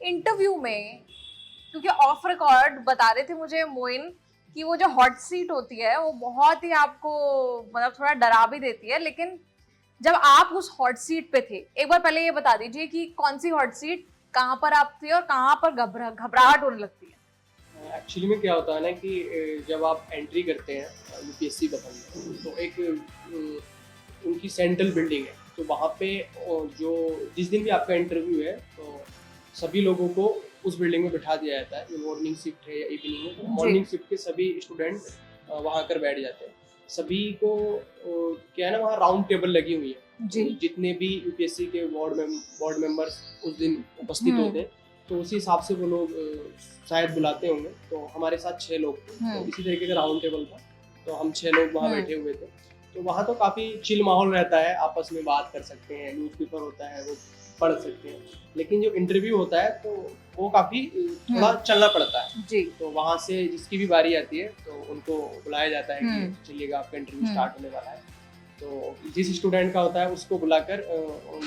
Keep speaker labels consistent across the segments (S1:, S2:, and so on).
S1: Interview में, क्योंकि of record बता रहे थे मुझे मोइन कि वो जो हॉट सीट होती है वो बहुत ही आपको मतलब थोड़ा डरा भी देती है, लेकिन जब आप उस हॉट सीट पे थे, एक बार पहले ये बता दीजिए कि कौन सी हॉट सीट, कहाँ पर आप थे और कहाँ पर घबराहट होने लगती है।
S2: एक्चुअली में क्या होता है ना कि जब आप एंट्री करते हैं यूपीएससी भवन में, तो एक उनकी सेंट्रल बिल्डिंग है, तो वहाँ पे जो जिस दिन भी आपका इंटरव्यू है तो सभी लोगों को उस बिल्डिंग में बिठा दिया जाता है। मॉर्निंग शिफ्ट है या इवनिंग है, तो मॉर्निंग शिफ्ट के सभी स्टूडेंट वहाँ आकर बैठ जाते हैं। सभी को क्या है ना, वहाँ राउंड टेबल लगी हुई है जी। जितने भी यूपीएससी के बोर्ड मेंबर्स उस दिन उपस्थित होते हैं, तो उसी हिसाब से वो लोग शायद बुलाते होंगे। तो हमारे साथ 6 लोग थे, तो इसी तरीके का राउंड टेबल था, तो हम 6 लोग वहाँ बैठे हुए थे। तो वहाँ तो काफ़ी चिल माहौल रहता है, आपस में बात कर सकते हैं, न्यूज़पेपर होता है वो पढ़ सकते हैं। लेकिन जो इंटरव्यू होता है तो वो काफ़ी थोड़ा चलना पड़ता है जी। तो वहाँ से जिसकी भी बारी आती है तो उनको बुलाया जाता है कि चलिएगा आपका इंटरव्यू स्टार्ट होने वाला है। तो जिस स्टूडेंट का होता है उसको बुलाकर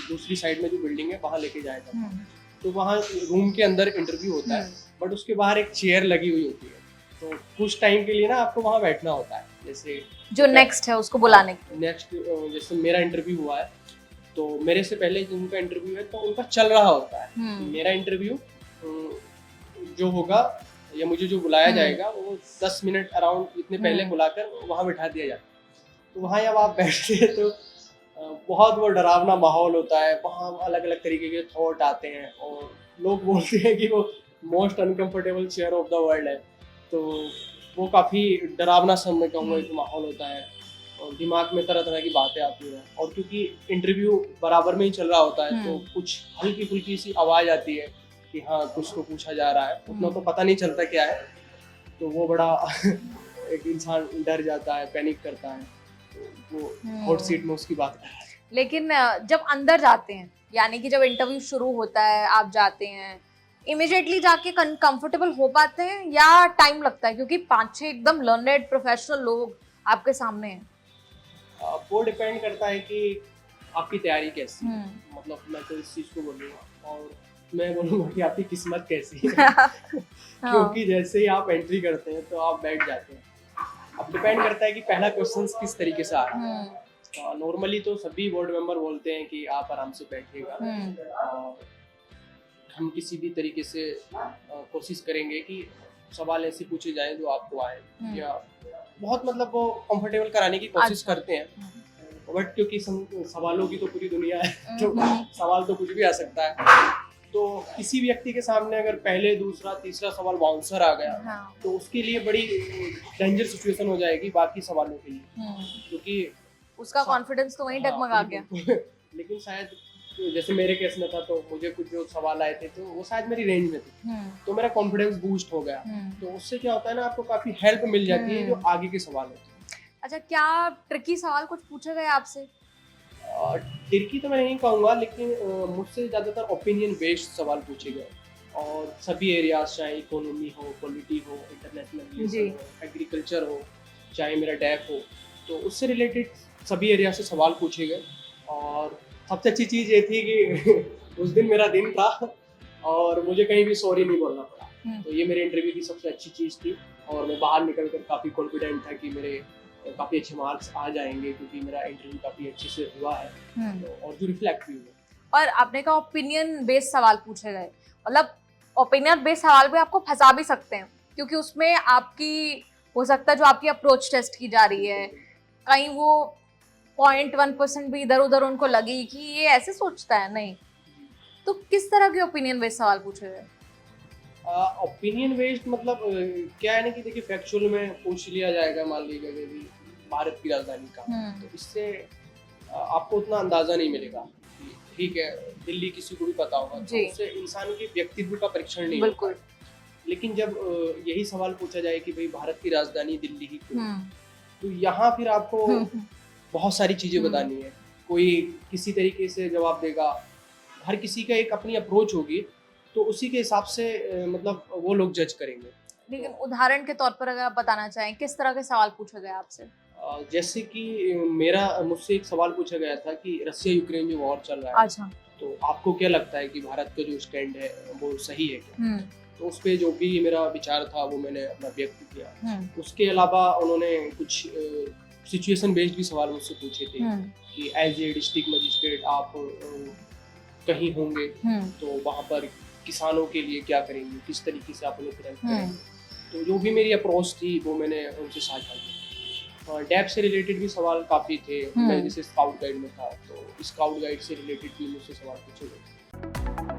S2: दूसरी साइड में जो बिल्डिंग है वहाँ लेके जाया जाता है। तो वहाँ रूम के अंदर इंटरव्यू होता है, बट उसके बाहर एक चेयर लगी हुई होती है, तो कुछ टाइम के लिए ना आपको वहाँ बैठना होता है। जैसे जो नेक्स्ट है उसको बुलाने के नेक्स्ट, जैसे मेरा इंटरव्यू हुआ है तो मेरे से पहले जिनका इंटरव्यू है तो उनका चल रहा होता है। मेरा इंटरव्यू जो होगा या मुझे जो बुलाया जाएगा वो 10 मिनट अराउंड इतने पहले बुलाकर वहाँ बिठा दिया जाता है। तो वहाँ जब आप बैठते हैं तो बहुत वो डरावना माहौल होता है। वहाँ अलग अलग तरीके के थॉट आते हैं और लोग बोलते हैं कि वो most uncomfortable chair of the world है। तो वो काफ़ी डरावना समय का एक माहौल होता है और दिमाग में तरह तरह की बातें आती हैं। और क्योंकि इंटरव्यू बराबर में ही चल रहा होता है तो कुछ हल्की फुल्की सी आवाज़ आती है कि हाँ कुछ तो पूछा जा रहा है, उतना तो पता नहीं चलता क्या है, तो वो बड़ा एक इंसान डर जाता है, पैनिक करता है। तो वो हॉट सीट में उसकी बात करता है।
S1: लेकिन जब अंदर जाते हैं, यानी कि जब इंटरव्यू शुरू होता है आप जाते हैं, इमीडिएटली जाके कंफर्टेबल हो पाते हैं या टाइम लगता है, क्योंकि 5-6 एकदम लर्नेड प्रोफेशनल लोग आपके सामने हैं?
S2: वो डिपेंड करता है कि आपकी तैयारी कैसी है। मतलब मैं तो इस चीज़ को बोलूँगा और मैं बोलूँगा कि आपकी किस्मत कैसी है क्योंकि जैसे ही आप एंट्री करते हैं तो आप बैठ जाते हैं। अब डिपेंड करता है कि पहला क्वेश्चन किस तरीके से आ रहा है। नॉर्मली तो सभी बोर्ड मेंबर बोलते हैं कि आप आराम से बैठिएगा और हम किसी भी तरीके से कोशिश करेंगे कि सवाल ऐसे पूछे जाएं जो आपको आए, या बहुत मतलब वो कंफर्टेबल कराने की कोशिश करते हैं। बट क्योंकि सवालों की तो पूरी दुनिया है तो सवाल तो कुछ भी आ सकता है। तो किसी व्यक्ति के सामने अगर पहले दूसरा तीसरा सवाल बाउंसर आ गया तो उसके लिए बड़ी डेंजर सिचुएशन हो जाएगी बाकी सवालों के लिए, क्योंकि
S1: उसका कॉन्फिडेंस तो वहीं डगमगा गया।
S2: लेकिन शायद जैसे मेरे केस में था तो मुझे कुछ जो सवाल आए थे तो वो शायद मेरी रेंज में थे, तो मेरा कॉन्फिडेंस बूस्ट हो गया। तो उससे क्या होता है ना, आपको काफी हेल्प मिल जाती है जो आगे के सवाल होते हैं।
S1: अच्छा, क्या ट्रिकी सवाल कुछ पूछे गए आपसे?
S2: ट्रिकी तो मैं नहीं कहूँगा, लेकिन मुझसे ज़्यादातर ओपिनियन बेस्ड सवाल पूछे गए और सभी एरियाज, चाहे इकोनॉमी हो, पॉलिटी हो, इंटरनेशनल रिलेशन हो, एग्रीकल्चर हो, चाहे मेरा डैक हो, तो उससे रिलेटेड सभी एरिया से सवाल पूछे गए। और सबसे अच्छी चीज़ ये थी कि उस दिन मेरा दिन था और मुझे कहीं भी सॉरी नहीं बोलना पड़ा। तो ये मेरे इंटरव्यू की सबसे अच्छी चीज़ थी और मैं बाहर निकल कर काफ़ी कॉन्फिडेंट था कि मेरे काफ़ी अच्छे मार्क्स आ जाएंगे, क्योंकि मेरा इंटरव्यू काफ़ी अच्छे से हुआ है तो, और जो रिफ्लेक्ट भी हुआ।
S1: और आपने कहा ओपिनियन बेस्ड सवाल पूछे गए, मतलब ओपिनियन बेस्ड सवाल भी आपको फंसा भी सकते हैं, क्योंकि उसमें आपकी हो सकता है जो आपकी अप्रोच टेस्ट की जा रही है, कहीं वो 0.1% भी इधर उधर उनको लगी कि ये ऐसे सोचता है, नहीं तो किस तरह के ओपिनियन बेस्ड सवाल पूछे गए?
S2: ओपिनियन बेस्ड मतलब क्या है ना कि देखिए फैक्चुअल में पूछ लिया जाएगा, मान लीजिए कि भारत की राजधानी कहाँ, तो इससे आपको उतना अंदाजा नहीं मिलेगा। ठीक है, दिल्ली किसी को भी पता होगा तो उससे इंसान के व्यक्तित्व का परीक्षण नहीं होता। लेकिन जब यही सवाल पूछा जाए कि भाई भारत की राजधानी दिल्ली ही क्यों, तो यहाँ फिर आपको बहुत सारी चीजें बतानी है। कोई किसी तरीके से जवाब देगा, हर किसी का एक अपनी अप्रोच होगी, तो उसी के हिसाब से मतलब वो लोग जज करेंगे।
S1: लेकिन उदाहरण के तौर पर अगर आप बताना चाहें किस तरह के सवाल पूछे गए आपसे?
S2: जैसे कि मुझसे एक सवाल पूछा गया था कि रसिया यूक्रेन जो वॉर चल रहा है, तो आपको क्या लगता है कि भारत का जो स्टैंड है वो सही है क्या?
S1: हम्म,
S2: तो उस पे जो भी मेरा विचार था वो मैंने अपना व्यक्त किया।
S1: हम्म,
S2: उसके अलावा उन्होंने कुछ सिचुएशन बेस्ड भी सवाल मुझसे पूछे थे
S1: हम्म,
S2: कि एज ए डिस्ट्रिक्ट मजिस्ट्रेट आप कहीं होंगे
S1: हम्म,
S2: तो वहाँ पर किसानों के लिए क्या करेंगे, किस तरीके से आप उन्हें प्रेजेंट
S1: हम्म,
S2: करेंगे। तो जो भी मेरी अप्रोच थी वो मैंने उनसे साझा की। डैप से रिलेटेड भी सवाल काफ़ी थे। मैं जैसे स्काउट गाइड में था तो स्काउट गाइड से रिलेटेड भी मुझसे सवाल पूछे गए।